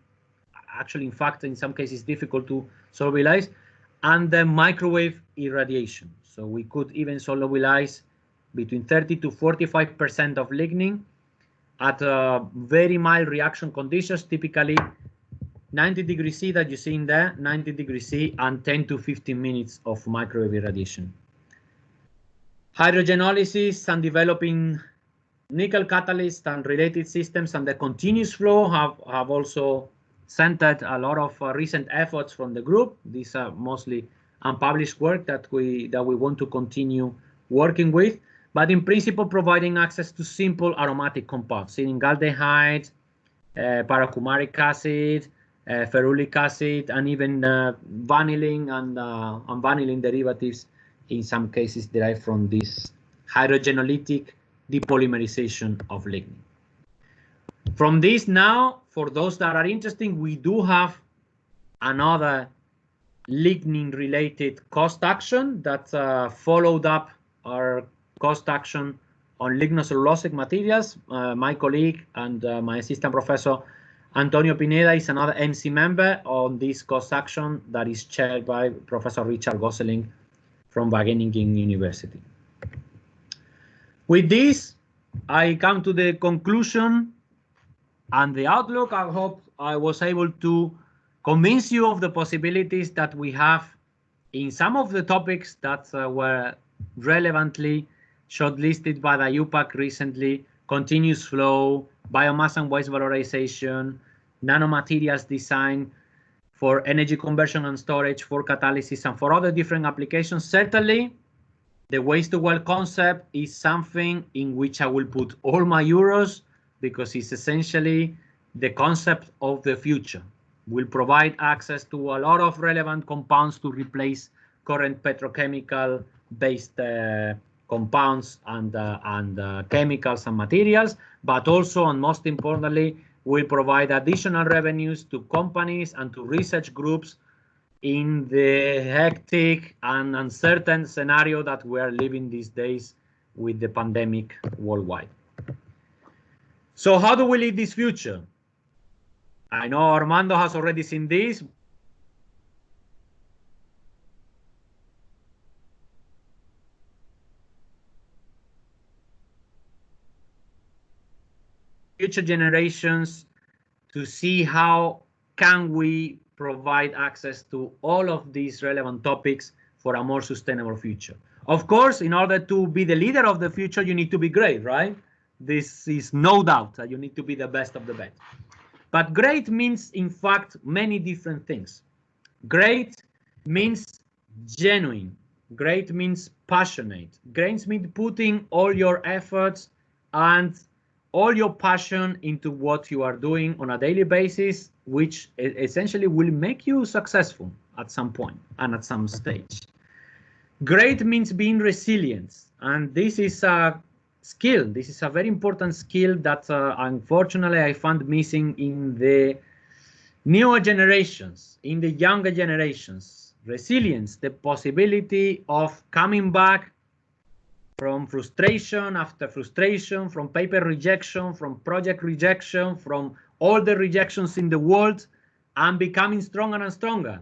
Actually, in fact, in some cases, difficult to solubilize, and the microwave irradiation. So we could even solubilize between 30 to 45% of lignin at very mild reaction conditions, typically 90 degrees C that you see in there, 90 degrees C, and 10 to 15 minutes of microwave irradiation. Hydrogenolysis and developing nickel catalyst and related systems and the continuous flow have also centered a lot of recent efforts from the group. These are mostly unpublished work that we want to continue working with, but in principle providing access to simple aromatic compounds, cinealdehyde, paracumaric acid, ferulic acid, and even vanillin and vanillin derivatives, in some cases derived from this hydrogenolytic depolymerization of lignin. From this now, for those that are interested, we do have another lignin-related cost action that followed up our cost action on lignocellulosic materials. My colleague and my assistant professor Antonio Pineda is another MC member on this cost action that is chaired by Professor Richard Gosselin from Wageningen University. With this, I come to the conclusion and the outlook. I hope I was able to convince you of the possibilities that we have in some of the topics that were relevantly shortlisted by the UPAC recently: continuous flow, biomass and waste valorization, nanomaterials design for energy conversion and storage, for catalysis, and for other different applications. Certainly, the waste to well concept is something in which I will put all my euros, because it's essentially the concept of the future. Will provide access to a lot of relevant compounds to replace current petrochemical-based compounds and chemicals and materials, but also, and most importantly, will provide additional revenues to companies and to research groups in the hectic and uncertain scenario that we are living these days with the pandemic worldwide. So how do we lead this future? I know Armando has already seen this. Future generations to see how can we provide access to all of these relevant topics for a more sustainable future. Of course, in order to be the leader of the future, you need to be great, right? This is no doubt that you need to be the best of the best. But great means, in fact, many different things. Great means genuine. Great means passionate. Great means putting all your efforts and all your passion into what you are doing on a daily basis, which essentially will make you successful at some point and at some stage. Great means being resilient, and this is a skill. This is a very important skill that unfortunately I found missing in the newer generations, in the younger generations. Resilience, the possibility of coming back from frustration after frustration, from paper rejection, from project rejection, from all the rejections in the world, and becoming stronger and stronger.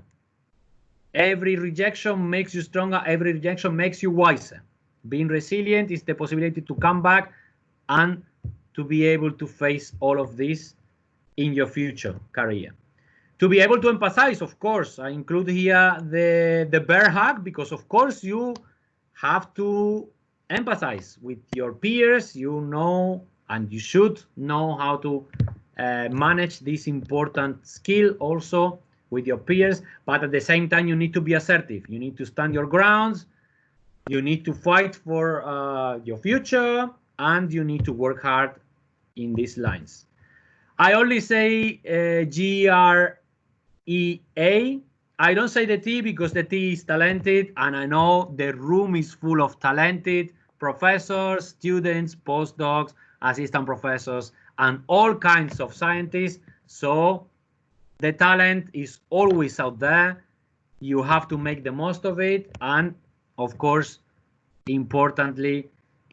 Every rejection makes you stronger. Every rejection makes you wiser. Being resilient is the possibility to come back and to be able to face all of this in your future career. To be able to empathize, of course, I include here the bear hug, because of course you have to empathize with your peers. You know, and you should know how to manage this important skill also with your peers, but at the same time you need to be assertive. You need to stand your grounds. You need to fight for your future, and you need to work hard in these lines. I only say GREA. I don't say the T because the T is talented, and I know the room is full of talented professors, students, postdocs, assistant professors, and all kinds of scientists. So the talent is always out there. You have to make the most of it, and of course, importantly,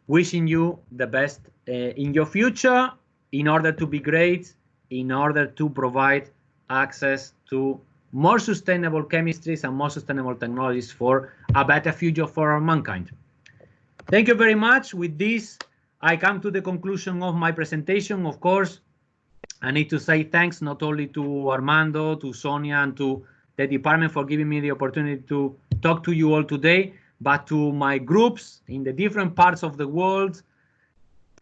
wishing you the best in your future in order to be great, in order to provide access to more sustainable chemistries and more sustainable technologies for a better future for mankind. Thank you very much. With this, I come to the conclusion of my presentation. Of course, I need to say thanks not only to Armando, to Sonia, and to the department for giving me the opportunity to talk to you all today, but to my groups in the different parts of the world.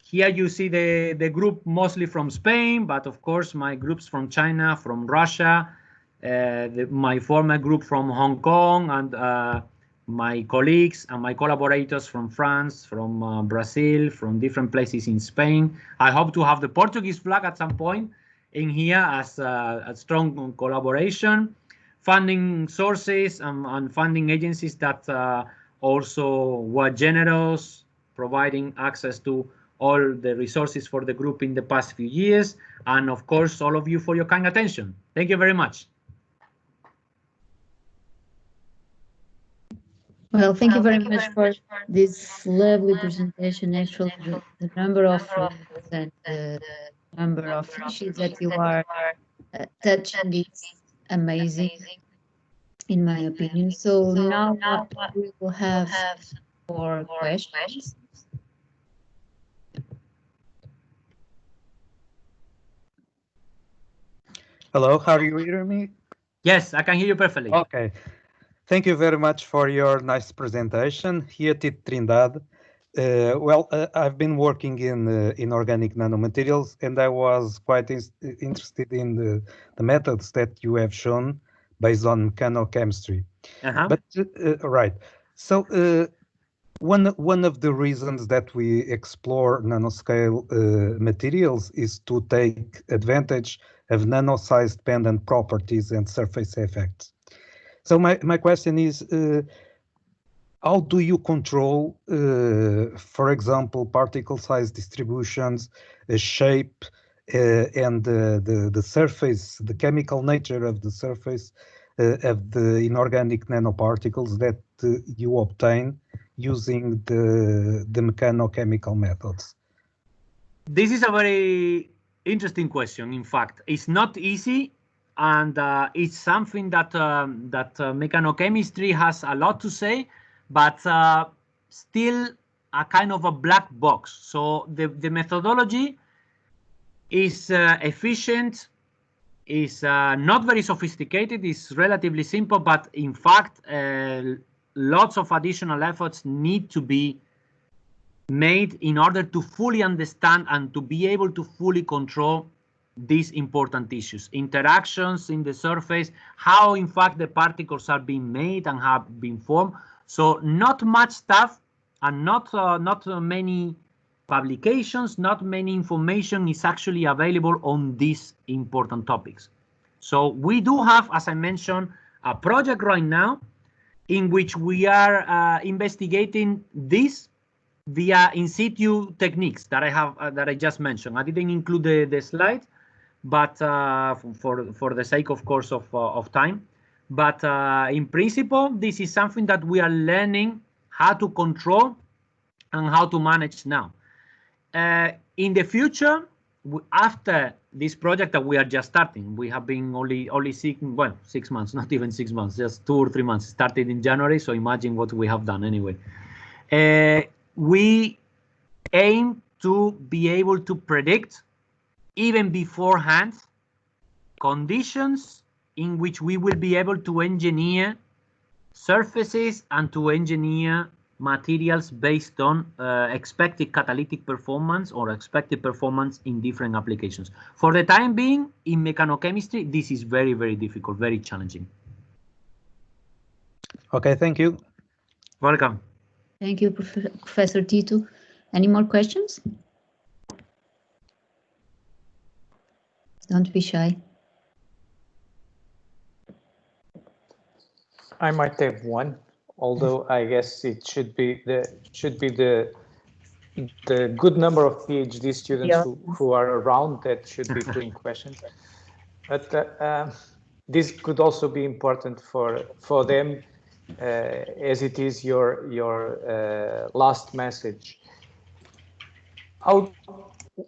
Here you see the group mostly from Spain, but of course my groups from China, from Russia, my former group from Hong Kong, and my colleagues and my collaborators from France, from Brazil, from different places in Spain. I hope to have the Portuguese flag at some point in here as a strong collaboration. Funding sources and funding agencies that also were generous, providing access to all the resources for the group in the past few years, and of course, all of you for your kind attention. Thank you very much. Well, thank you very much for this lovely presentation. Actually, the number of fluids and the number of issues that you are touching is amazing, in my opinion. So now what we will have for questions. Hello, how are you hearing me? Yes, I can hear you perfectly. Okay. Thank you very much for your nice presentation. Here at Trindade. I've been working in organic nanomaterials, and I was quite interested in the methods that you have shown based on mechanochemistry. But right, so one of the reasons that we explore nanoscale materials is to take advantage of nano-size dependent properties and surface effects. So my question is, how do you control, for example, particle size distributions, shape, and the surface, the chemical nature of the surface of the inorganic nanoparticles that you obtain using the mechanochemical methods? This is a very interesting question. In fact, it's not easy, and it's something that mechanochemistry has a lot to say, but still a kind of a black box. So the methodology is efficient, is not very sophisticated, is relatively simple, but in fact, lots of additional efforts need to be made in order to fully understand and to be able to fully control these important issues, interactions in the surface, how in fact the particles are being made and have been formed. So not much stuff and not many publications, not many information is actually available on these important topics. So we do have, as I mentioned, a project right now in which we are investigating this via in situ techniques that I just mentioned. I didn't include the slide, but for the sake, of course, of time. But in principle, this is something that we are learning how to control and how to manage now. In the future, after this project that we are just starting, we have been only 6 months, not even 6 months, just 2 or 3 months. Started in January, so imagine what we have done anyway. We aim to be able to predict, even beforehand, conditions in which we will be able to engineer surfaces and to engineer materials based on expected catalytic performance or expected performance in different applications. For the time being, in mechanochemistry, this is very, very difficult, very challenging. Okay, thank you. Welcome. Thank you, Professor Tito. Any more questions? Don't be shy. I might have one, although I guess it should be the good number of PhD students who are around that should be putting questions. But this could also be important for them as it is your last message.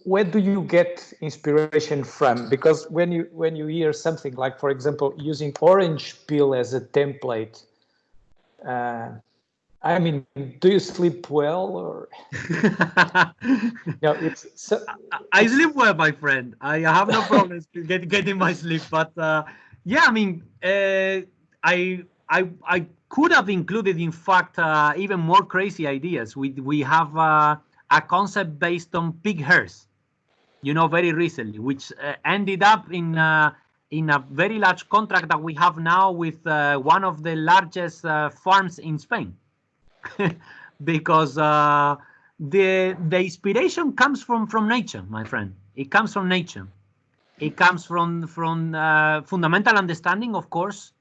Where do you get inspiration from? Because when you hear something like, for example, using orange peel as a template, I mean, do you sleep well or? No, I sleep well, my friend. I have no problems getting my sleep. But yeah, I mean, I could have included, in fact, even more crazy ideas. We have a concept based on pig hairs, you know, very recently, which ended up in a very large contract that we have now with one of the largest farms in Spain. Because the inspiration comes from nature, my friend. It comes from nature. It comes from fundamental understanding, of course,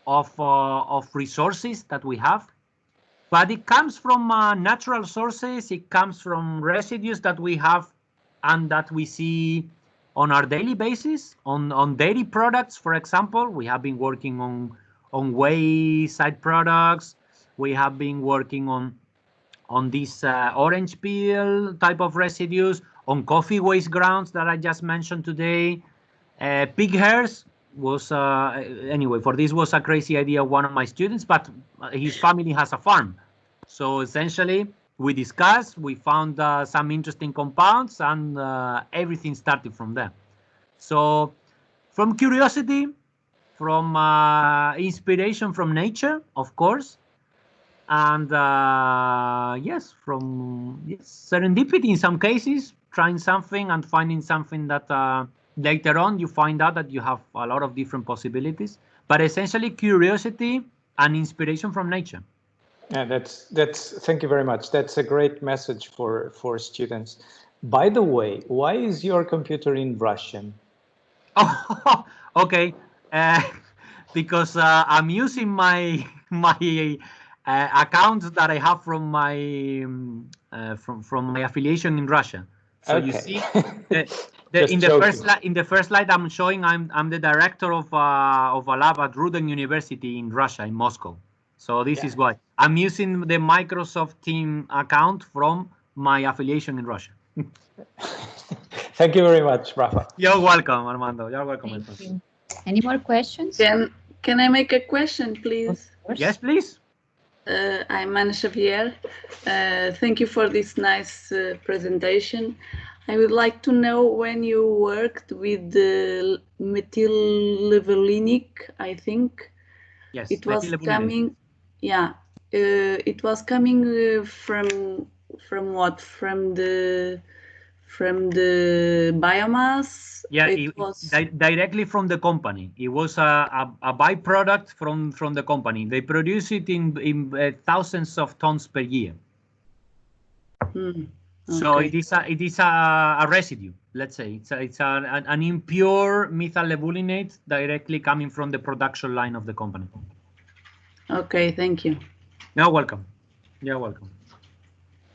of resources that we have, but it comes from natural sources. It comes from residues that we have and that we see on our daily basis on dairy products. For example, we have been working on whey side products. We have been working on this orange peel type of residues, on coffee waste grounds that I just mentioned today. Pig hairs was, anyway, for this was a crazy idea of one of my students, but his family has a farm. So essentially, we discussed, we found some interesting compounds, and everything started from there. So from curiosity, from inspiration from nature, of course, and yes, from serendipity in some cases, trying something and finding something that later on you find out that you have a lot of different possibilities. But essentially, curiosity and inspiration from nature. Yeah, thank you very much. That's a great message for students. By the way, why is your computer in Russian? Oh, okay. Because I'm using my accounts that I have from my from my affiliation in Russia. So okay. You see, in the first slide I'm showing I'm the director of a lab at RUDN University in Russia, in Moscow. So this is why I'm using the Microsoft Team account from my affiliation in Russia. Thank you very much, Rafa. You're welcome, Armando. You're welcome. Thank you. Any more questions? Can I make a question, please? Yes, please. I'm Ana Xavier. Thank you for this nice presentation. I would like to know when you worked with the methyllevolinic, I think. Yes, it was coming. Yeah, it was coming from what? From the biomass. Yeah, it was directly from the company. It was a byproduct from the company. They produce it in thousands of tons per year. Okay. So it is a residue. Let's say it's an impure methylllevulinate directly coming from the production line of the company. Okay, thank you. You're welcome. You're welcome.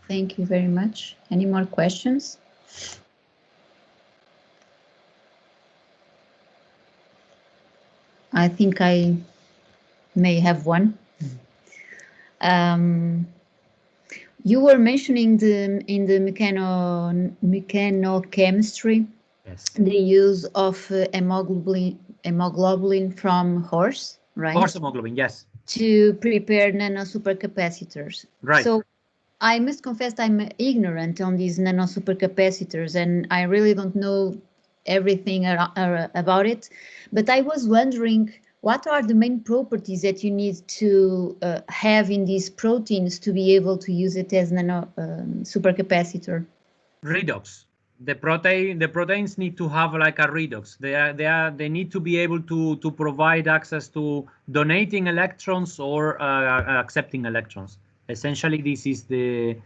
Thank you very much. Any more questions? I think I may have one. You were mentioning in the mechanochemistry, yes, the use of hemoglobin from horse, right? Horse hemoglobin, yes. To prepare nanosupercapacitors. Right. So I must confess I'm ignorant on these nanosupercapacitors, and I really don't know everything about it. But I was wondering, what are the main properties that you need to have in these proteins to be able to use it as nano supercapacitor? Redox. The proteins need to have like a redox. They need to be able to provide access to donating electrons or accepting electrons. Essentially, this is the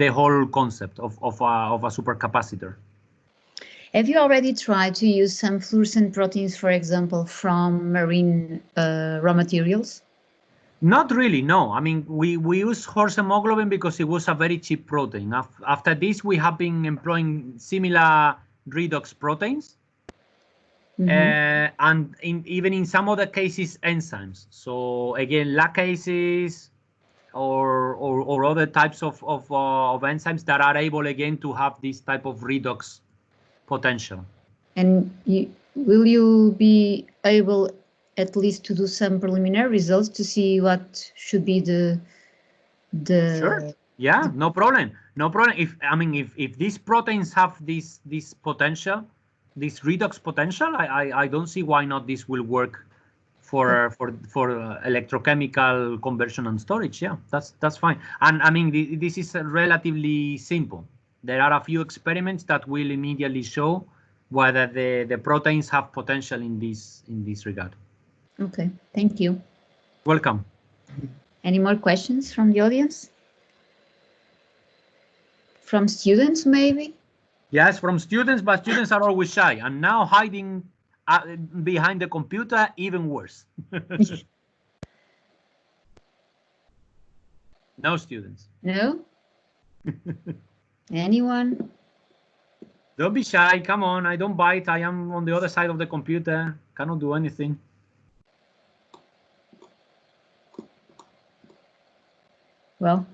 whole concept of a supercapacitor. Have you already tried to use some fluorescent proteins, for example, from marine raw materials? Not really, no. I mean, we use horse hemoglobin because it was a very cheap protein. After this, we have been employing similar redox proteins. and even in some other cases, enzymes. So again, lacases or other types of enzymes that are able again to have this type of redox potential. And will you be able at least to do some preliminary results to see what should be the Sure. Yeah, no problem. No problem. If these proteins have this potential, this redox potential, I don't see why not this will work for electrochemical conversion and storage. Yeah, that's fine. And I mean, this is relatively simple. There are a few experiments that will immediately show whether the proteins have potential in this regard. Okay, thank you. Welcome. Any more questions from the audience? From students, maybe? Yes, from students, but students are always shy, and now hiding behind the computer, even worse. No students. No? Anyone? Don't be shy. Come on, I don't bite. I am on the other side of the computer. Cannot do anything. Well,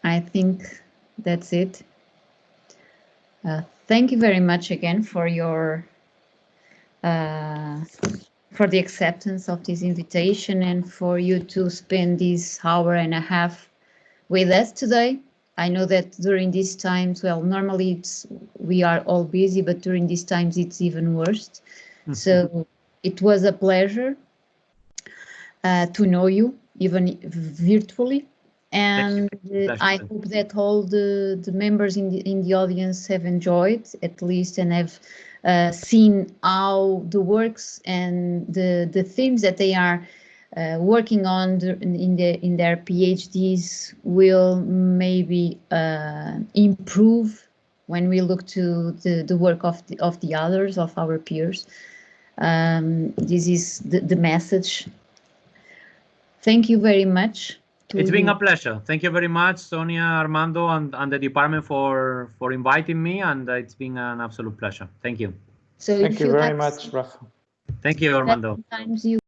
I think that's it. Thank you very much again for your for the acceptance of this invitation and for you to spend this hour and a half with us today. I know that during these times, well, normally we are all busy, but during these times it's even worse. So it was a pleasure to know you, even virtually. And I hope that all the members in the audience have enjoyed, at least, and have seen how the works and the themes that they are working on in their PhDs will maybe improve when we look to the work of the others, of our peers. This is the message. Thank you very much. It's been a pleasure. Thank you very much, Sonia, Armando, and the department for inviting me, and it's been an absolute pleasure. Thank you. So thank you very much, Rafa. Thank you, Armando. Sometimes you